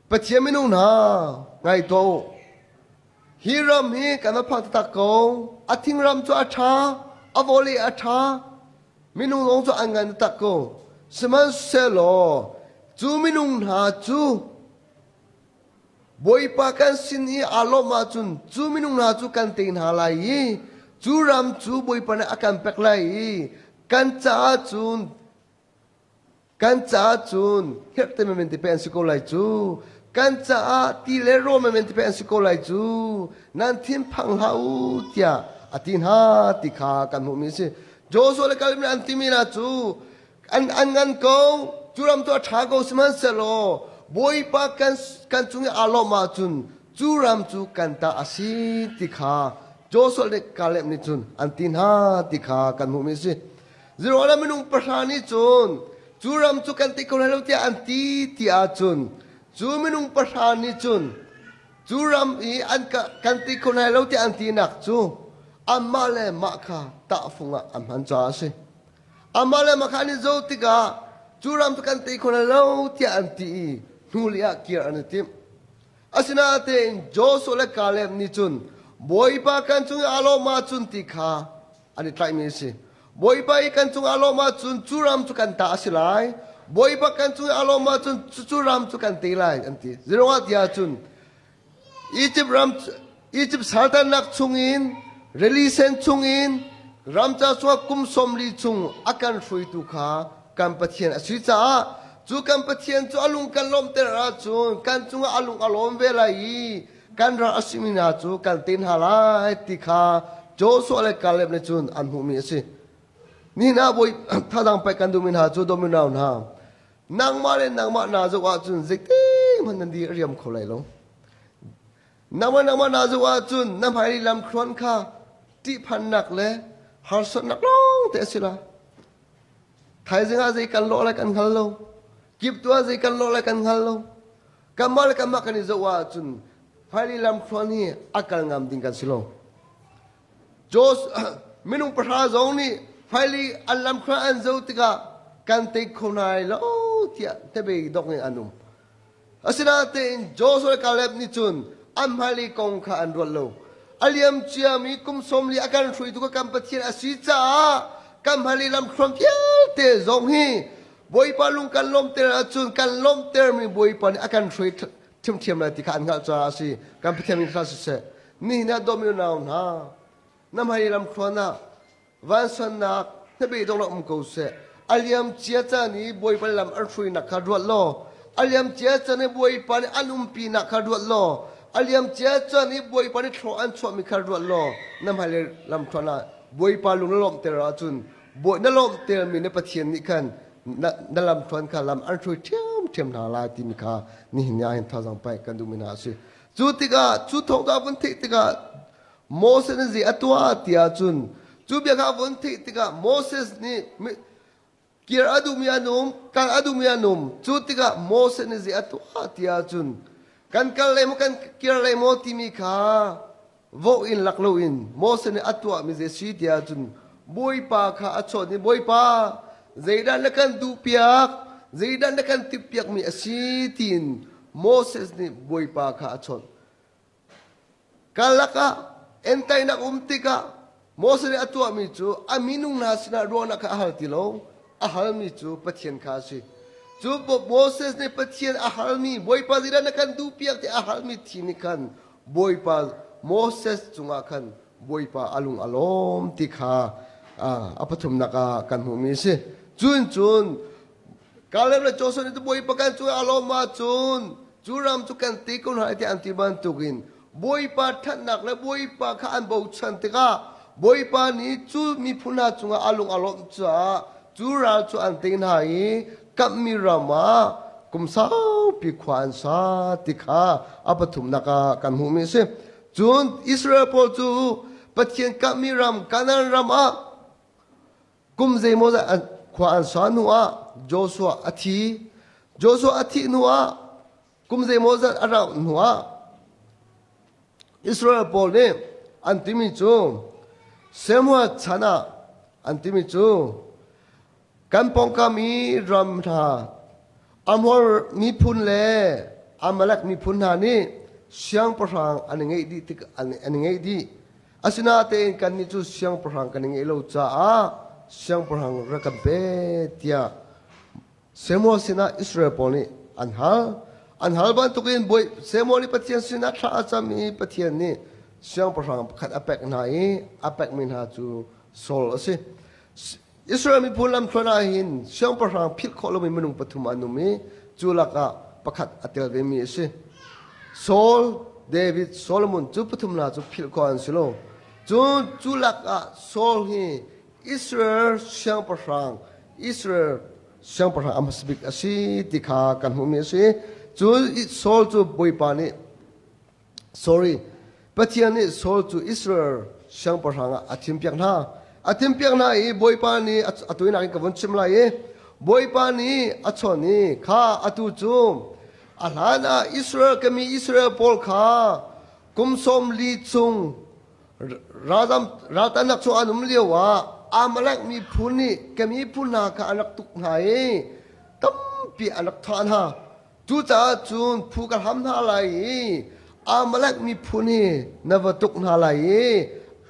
A: ปัจเจมินุนาไงโตฮีรำฮีกันมาพักตะโกอทิงรำจูอัฐาอวอลีอัฐามินุงลงจูอันกันตะโกสมันเซโลจูมินุงหาจูบอยปากันสินีอาลมาจุนจูมินุงหาจูกันเตนหาไลจูรำจูบอยปานะอากันเป็กไลกันจ้าจุนเฮ็ดเต็มมันติเป็นสิโกไลจูกันจ้าตีเลโรมันติเป็นสิโกไลจูนั่นทิมพังหาอุตยาอตินหาติขากันหูมิสิโจโซเลกัลมิอันติมินาจูอันงันโกจูรำตัวชาโกสมันเซโลบอยปากันจุงอาลมาจุนจูรำจูกันตาอาศิติขาโจโซเลกัลมิจุนอันตินหาติขากันหูมิสิจิโรลามินุงประธานิจุนจูรำจูกันติคนให้เราที่อันติอาจุนจูมินุงประธานิจุนจูรำอันกันติคนให้เราที่อันตินักจูอามาเลมาคาตาฟุงะอัมฮันจ้าสิอามาเลมาคานิโจติกาจูรำจูกันติคนให้เราที่อันตินูเลียเกียร์อันติมอาศินาเตนโจโซเลกาเลมนิจุนบอยปากันจุงอาโลมาจุนติขา อันนี้ใครมีสิบอยไปกันจุงอารมณ์มาจุนจูรำจุกันตาสิไลบอยไปกันจุงอารมณ์มาจุนจูรำจุกันตีไลอันที่เรื่องว่าที่อาจุนอียิปต์สาธารณักจุงอินเรลิเซนจุงอินรำจ้าชัวกุมสมลีจุงอาการช่วยตุขาการปะเทียนสุดจ้าจูการปะเทียนจูอลุงกันลมเตระจุนกันจุงอลุงอารมณ์เวลาอีกันราอสิมินาจูกันตินฮาลายติขาโจสวเลกาเลบเนจุนอันหูมีสินี่นะบุยถ้าดังไปกันดูมินหาจูดมินเอาหน้านางมาเลยนางมานาจูว่าจุนจิกตีมันนันดีเรียมเขาเลยลงนางมานาจูว่าจุนน้ำพายลำครวนข้าที่พันนักเลยหาสนักลงเตะสิละไทยจึงอาศัยกันโลอะไรกันฮัลโหลกิบตัวอาศัยกันโลอะไรกันฮัลโหลกันมาเลยกันมากันนี่จูว่าจุนพายลำครวนนี่อาการงามดิ้งกันสิโลโจสมินุประชาชนนี่ไฟลีอัลลัมคราอันเจ้าติกากันเตะคนไหนแล้วเทียเทเบยดอกเงินอันนุ่มอาศัยนั่นเองโจสเลยกาเลบนิจุนอัมไฟลีกองข้าอันรัวโลอัลยัมเชียมีกุมสมลีอาการช่วยตุกกันปะเทียนอาศิจ้ากันไฟลีลำครามเพียเตะจงฮีบอยปาลุงกันลมเตะอาจุนกันลมเตะมีบอยปานี่อาการช่วยเทียมเลยติกาอันข้าจ้าอาศิกันปะเทียนมีคลาสเซนี่นะโดมิโนนานะน้ำไฟลีลำครามนะวันสันนักที่ไปตรงนั้นกูเสอัลยัมเจ้าจันนี่บอยปาลำอัลช่วยนักขัดวัดล้ออัลยัมเจ้าจันนี่บอยปานี่อัลุมปีนักขัดวัดล้ออัลยัมเจ้าจันนี่บอยปานี่ทรอันทรมีขัดวัดล้อน้ำให้ลำทรนะบอยปาลุงนลมเตระจุนบอยนลมเตระมีในประเทศนี้กันนั่นลำทรค่ะลำอัลช่วยเทียมนาลายที่มีค่านี่เนี่ยเห็นท่าสังไปกันดูมินาสิจุดที่ก็จุดทองดาวันที่ก็โมเสสนี่ตัวที่อาจุนจูเบียกาวันที่ติกาโมเสสนี่กีร์อดูมีอานุมกันอดูมีอานุมจูติกาโมเสสนี่เสียตัวที่อาจุนกันเลมกันกีร์เลมที่มีข้าวอินลักโลอินโมเสสนี่อัตัวมีเสียสีที่อาจุนบอยปาข้าอัชนี่บอยปาใจดันนักันดูเปียกใจดันนักันติเปียกมีสีทินโมเสสนี่บอยปาข้าอัชกันลักะเอ็นไตนักติกาโมเสสอัตัวมีจูอามินุงนาสนาโรนักอาหารติโลอาหารมีจูปะเทียนคาสิจูบโมเสสในปะเทียนอาหารมีบอยปาดิรันนักันดูเปียกที่อาหารมีที่นี่กันบอยปาโมเสสจุงอาคันบอยปาอาลุงอารมณ์ติขาอภัทุมนักกันหูมีสิจุนกาเลมเลโจสนี่ตัวบอยปากันจูอารมณ์มาจูรำจูกันตีกุนหายที่อันติบันตุกินบอยปาทันนักและบอยปาข้าอันบ่าวชันติกาบอยปานี้จูมีพุนาจุงอาลุงอารมณ์จ้าจูราจูอันตินหายกับมีรามากุมสาวปีขวานสาติขาอภัทุมนักกันหูมีสิจุนอิสราเอลจูปะเทียนกับมีรามกันนันรามากุมเจโมซาขวานสานัวโจชัวอาทินัวกุมเจโมซาอารานัวอิสราเอลเนี่ยอันที่มีจูเสมัวชนะอันที่มีจูกันปองกามีรำธาอัมฮอร์มีพุนเล่อามาลักมีพุนหานี่เสียงประหางอันไงดีติอันไงดีอาศินาเตนกันนี่จูเสียงประหางกันไงเราจ้าเสียงประหางรักเบติยาเสมัวสินะอิสราเอลนี่อันฮัลบันตุกินบอยเสมัวนี่ปะเทียนสินะท่าอาจามีปะเทียนนี่เสียงประหางขัดอเปกไหนอเปกมินหาจูโซลสิอิสราเอลมีพูนลำทนาหินเสียงประหางพิษข้อลมีมนุษย์ปฐุมอนุมีจูลักะประคัดอัตเตลเวมีสิโซลเดวิดโซโลมอนจูปฐุมนาจูพิษข้ออันสิโลจูลักะโซลฮีอิสราเอลเสียงประหางอิสราเอลเสียงประหางอัมสบิกอสิติขากันหูมีสิจูโซลจูบอยปานี sorry ปะเทียนนี่โซลจูอิสราเอลเสียงประหางอาทิมเปียกนาอาทิมเปียกนาอีบอยปานีอตุยนักกับวันชิมลายบอยปานีอชอนีข้าอตุจูมอาลานาอิสราเอลก็มีอิสราเอลพอลข้ากุมสมลีจุงราตานักชูอานุมเลียวว่าอามาลักมีพุนนี่ก็มีพุนนาข้าอนักตุกไหนตั้มปีอนักทานฮะจูจ่าจูนผู้กระทำท่าไรอามาลักมีพุนนี่นวตุกท่าไร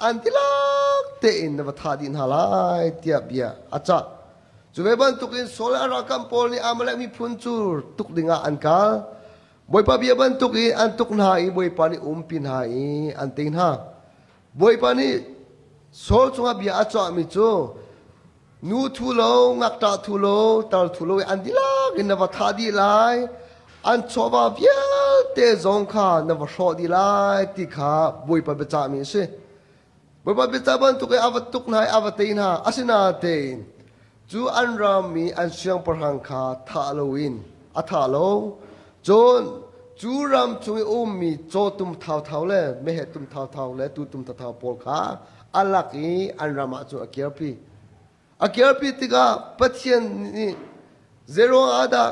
A: อันที่ลัก เตอินนวัฏาดินหาลายเตียบียอาจารย์จุเวบันตุกินโซลาราคัมโพนี่อามาเลมีพุนจูตุกดิงาอันกาบอยปาบียบันตุกิอันตุกนาอีบอยปานี่ปินหาอีอันติงหาบอยปานี่โซลจุงอาบียอาจารย์มิจูนูทุโลงักตาทุโลตาทุโลอันดิลากินนวัฏาดิลายอันชอบาบียเตจงขานวัฏาดิลายติขาบอยปาเบจามิสิบอยปาเบจาบันตุกิอาวัตตุกนาอาวัตินหาอาศินาเตนจูอันรามีอันเสียงประหังคาทาโลวินอัทาโลจนจูรำจุยมีโจตุมเท่าเท่าเลยไม่เห็นตุมเท่าเท่าเลยตุมเท่าเท่าปอลขาอัลลักอีอันรามาจูอาเกียร์ปีติกาปัจเจียนนี่เซโรอาดา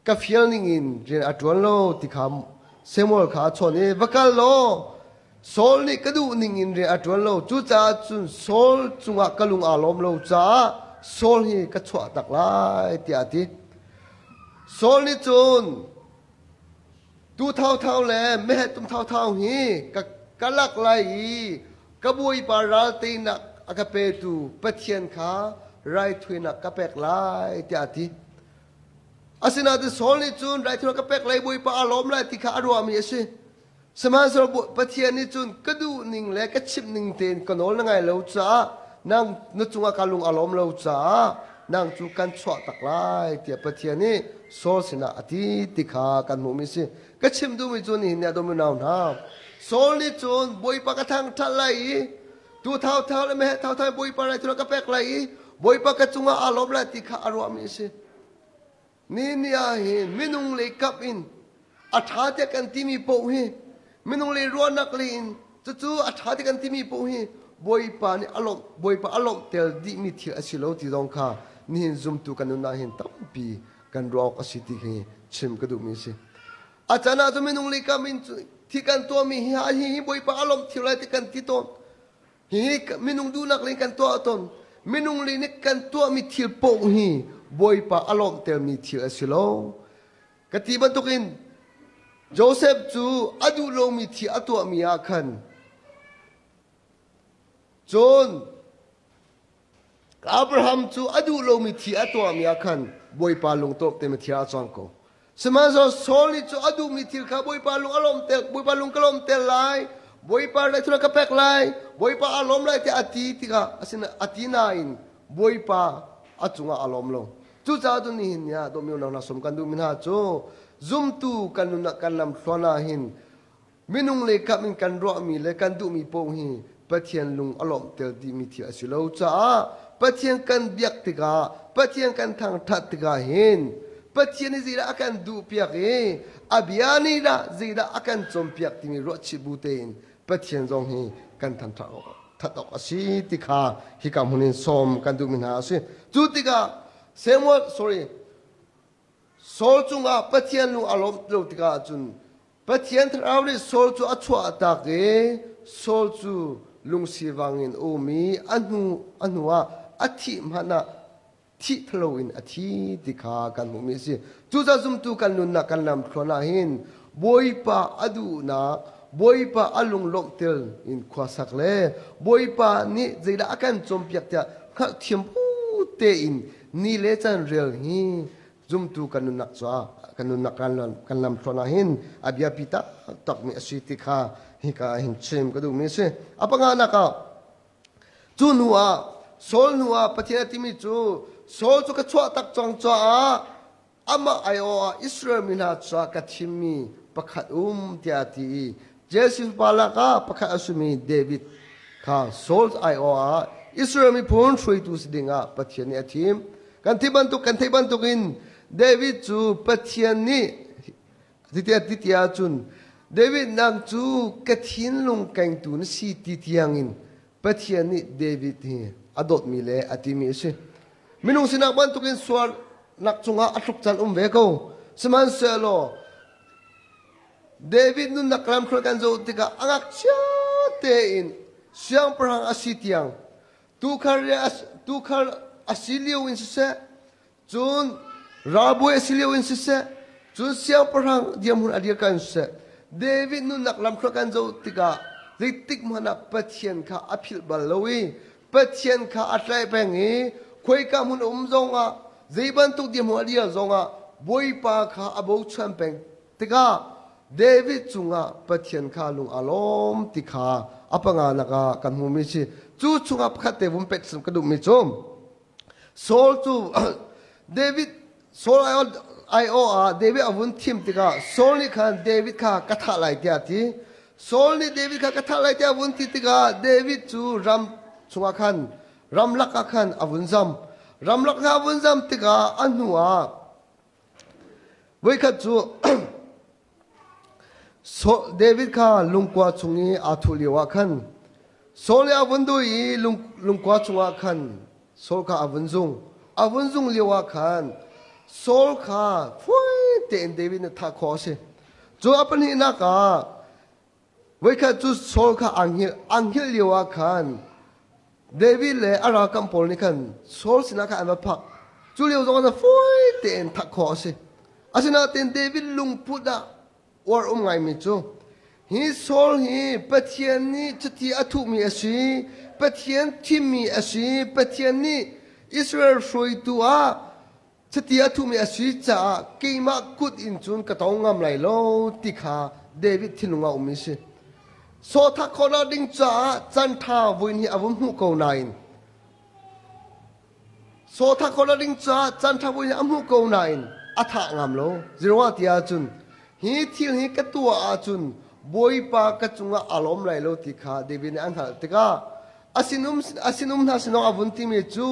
A: กาฟิลนิงินเรียนอัจวนโลติคามเซมอลขาชนี่วักลโลโซลนี่กระดูนิงินเรียนอัจวนโลจูจ้าจุนโซลจุงอักลุงอารมณ์โลจ้าโซลนี่ก็ชวตักไล่ที่อาทิโซลนี่จุนตูเท่าเลยไม่ให้ตุมเท่าฮีกะลักไล่กะบุยปาราตีนักอากาเปตูปัจเจียนขาไรทุยนักกะเปกไล่ที่อาทิอาศินาที่โซลนี่จุนไรทุยนักกะเปกไล่บุยปาอารมณ์ไล่ที่ขาอารวามีสิสมัยสระบุปัจเจียนนี่จุนกระดูนิ่งเลยกระชิบนิ่งเต็นกันโน้นไงเราจ้านางนึกจุงอาการลุงอารมณ์เราจ้านางจูกันชวตักไล่เตียปัจเจียนี่โซลสินะอธิติขากันมุมิสิก็ชิมดูมิจุนี่เนี่ยดูมินาวนาโซลนี่จุนบอยปากกระทั่งทัลไลตัวเท่าเลยไม่เท่าบอยปากอะไรตัวก็แปลกไลบอยปากกระจุงอารมณ์ไล่ติขาอารวามิสินี่เนี่ยเห็นมินุงเลยกับอินอัฐาเจกันที่มีปูหิมินุงเลยรัวนักลินจู่อัฐาเจกันที่มีปูหิบอยปานี่อารมณ์บอยปาอารมณ์เตลดิมิที่อสิโลที่ตรงข้านี่เห็นซุ่มตุกันนู่นน่ะเห็นตั้มปีกันรอกอสิติเห็นชิมกระดูมิสิอาจารย์น่ะจะมินุงเลยกับมินที่กันตัวมีฮิบอยปาอารมณ์ที่ไรที่กันที่ต้นฮิมินุงดูนักลินกันตัวต้นมินุงเลยนี่กันตัวมีที่ปูหิบอยปาอารมณ์เตลมีที่อสิโลกติบันตุกินโจเซฟจูอดูโลมีที่อตัวมีอาคันจนอับราฮัมจูอดูโลมีที่อตัวมีอาคันบอยปาลงโตเต็มที่อาจารย์ก็สมัยนั้นโซลิจูอดูมีที่ข้าบอยปาลงอารมณ์เตลบอยปาลงกลมเตลไลบอยปาเลยทุนกระเปกไลบอยปาอารมณ์ไลที่อธิติกาสินะอธินาอินบอยปาอจุงอารมณ์ลงจู่จ้าตัวนี้เนี่ยตัวมีอุณหภูมิกันดูมินาจูซุมตูกันนุนักกันลำสวนาหินมินุงเลยกับมินกันรอมีเลยกันดูมีโปงหิปะเทียนลุงอารมณ์เตลดีมีที่อสิโลจ้าปะเทียนกันเบียกติกาปะเทียนกันทางทัดติกาหินปะเทียนนี่จะอากันดูเปียกเออาบิอานี่ละจะอากันจมเปียกที่มีรสชิบูเตนปะเทียนจงหิกันทันทัดออกสิติกาฮิกามุนินสมกันดูมินาสิจู่ติกาเซมว sorryโซลจุงอาปะเทียนลุงอารมณ์เราติกาจุนปะเทียนทราวนี่โซลจูอัชวะตากเอโซลจูลุงสีวังอินโอมีอันว่าอธิมหาทิทโลอินอธิติกากันมุมิสิจูจ้าซุมตูกันนุนนักกันนำครนาหินบอยปาอดูนาบอยปาอลุงลมเตลอินขวาสักเลบอยปานี่จะได้อากันจมเปียกเตะข้าเทียมพูเตอินนี่เลจันเรียลฮีซุมตูกันนุนักจ้ากันนุนักกันนำครนาหินอาบิยาปิตาตักมีอสิติกาฮิกาหินเชมก็ดูมิสิอะปังอานักจูนัวโซลนัวปะเทียนที่มีจูโซลจูก็ชั่วตักจงจ้าอามาไอโออิสราเอลมินาจ้ากัทิมีประคัดที่อาทิเจสิฟบาลากาประคัดอสุมีเดวิดข้าโซลไอโออิสราเอลมีพูนช่วยตุสดิงาปะเทียนอาทิมกันที่บันตุกินเดวิดจูปะเทียนนี่ทิเตียจุนเดวิดนางจูกะทินลงกันตุนสีติเตียงอินปะเทียนนี่เดวิดเฮอดอดมีเลอติมีสิมินุงสินักบันตุกินสวรนักจงอาอัตลุกจันเวโกสมันเซโลเดวิดนุนักลำครกันโจติกาอังเชเตอินเสียงพระอาสิติยังตุคาร์อาศิลิวอินเสจุนราบุอาศิลิวอินเสจุนเสียงพระเดียมุนอดียกันเสเดวิดนุนักลำครกันโจติกา ริติกมันปัจเจียนข้าอภิลบาลวีปัจเจียนข้าอัตไลแปงฮีคุยกับมันจงอ่ะจีบันตุกเดียมัวเดียจงอ่ะบอยปาข้าอบูชันแปงติกาเดวิดจุงอ่ะปัจเจียนข้าลุงอารมณ์ติข้าอปังานักกันมุมิชิจู่จุงอ่ะขัดเตวุมเป็ดสมกระดุมมิจมโซลจูเดวิดโซลไอโออาเดวิดอาวุธทีมติกาโซลนี่ขันเดวิดข้ากระทะไหลเดียทีโซลนี่เดวิดข้ากระทะไหลเดียอาวุธติกาเดวิดจูรำจุงอ่ะขันรำลักอ่ะขันอาวุธซัมรำลักอาวุธซัมติกาอันหัวไว้ขัดจูเดวิดข้าลุงกว่าจุงนี้อาทุลีวะขันโซลอาวุธดูอีลุงกว่าจุงอ่ะขันโซลข้าอาวุธซุงเลียวะขันโซลข้าฟุ้ยเต็นเดวิดเนี่ยทักขอสิจูอัปนี้นักไว้ขัดจูโซลข้าอังฮิลเลียวะขันเดวิดเลยอาราคัมพอลนี่ขันโซลสินักอันมาพักจูเลียวจงอันฟุ้ยเต็นทักขอสิอาศินาเต็นเดวิดลุงพุทธะวอร์ไงมิจูฮีโซลฮีปะเทียนนี่จะที่อทุมีอสีปะเทียนที่มีอสีปะเทียนนี่อิสราเอลช่วยตัวจะที่อทุมีอสีจะเกี่ยมากุดอินจุนกระตองงามไหลโลติขาเดวิดที่ลุงเอามิสิโซทักคนละดิ้งจ้าจันทาวินฮีอาวุธหูเกาไนน์โซทักคนละดิ้งจ้าจันทาวินฮีอาวุธหูเกาไนน์อัฐงามโลจิรวาติอาจุนฮีทิลฮีกตัวอาจุนบอยปากจุงอารมณ์ไหลโลติขาเดวิดอันหัลติกาอาศินุมนาสินองอาวุธที่มีจู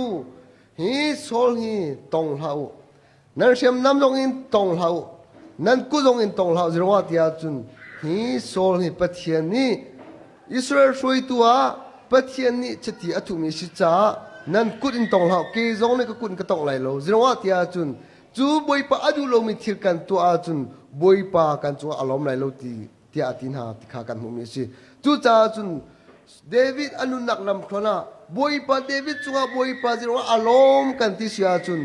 A: ฮีโซลฮีตองเฮานั่นเชื่อมน้ำลงอินตองเฮานั่นกุลงอินตองเฮาจิรวาติอาจุนฮีโซลฮีปะเทียนนี่อิสราเอลช่วยตัวปะเทียนนี่จะที่อทุมิชิจานั่นกุดอินตองเฮาเกยงนี่ก็กุดกระตองไหลโลจิรวาติอาจุนจูบอยปาอดูโลมิทิลกันตัวอาจุนบอยปากันจูอารมณ์ไหลโลที่อาทินหาที่ขากันมุมิสิจูจ้าจุนเดวิดอนุนักลำครนะบอยปาเดวิดจูบอยปาจิรวาอารมณ์กันที่เสียจุน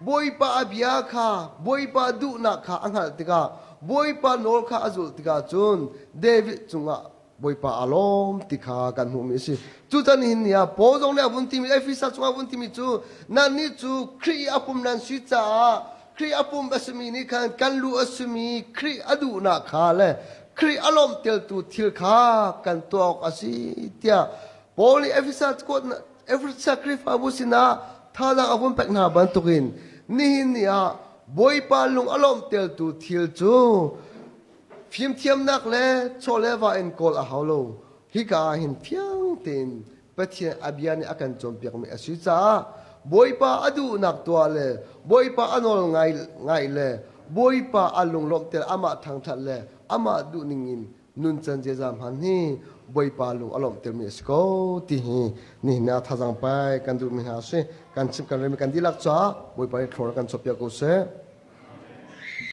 A: บอยปาอภิยาคาบอยปาดุนักขาอังหัลติกาบอยปาโนลคาอจุลติกาจุนเดวิดจูบอยปาอารมณ์ติขากันมุมิสิจูจันหินเนี่ยพอจงเนี่ยวุ้นที่มีเอฟิซัสจูวุ้นที่มีจูนั่นนี่จูครีอาปุมนันสิจ้าครีอาปุมอัสมีนี่กันลูอัสมีครีอดูนักขาเลยครีอารมณ์เตลตูทิลขากันตัวอสิเตียพอลีเอฟิซัสก็เอฟิซัสครีฟาบุสินะท่าดังอาวุธเป็กหน้าบันตุกินนี่เนี่ยบอยปาลุงอารมณ์เตลตูทิลจูฟิมเทียมนักเล่โชเลวาอินโกลอาฮาโลฮิกาหินเพียงเต็นปะเทียอาบิยานีอากันจอมเปียกมีอสุจ้าบอยปาอดูนักตัวเล่บอยปาอนอลไงเล่บอยปาอลุงลมเตลอามาทางทัดเล่อามาดูนิงินนุนจันเจจามฮันฮีบอยปาลุงอารมณ์เตลมีสโกตีฮีนี่นาท่าจังไปกันดูมีหาเสกันชิมกันเรมีกันดีลักจ้าบอยปาโทรกันจบเปียกกูเส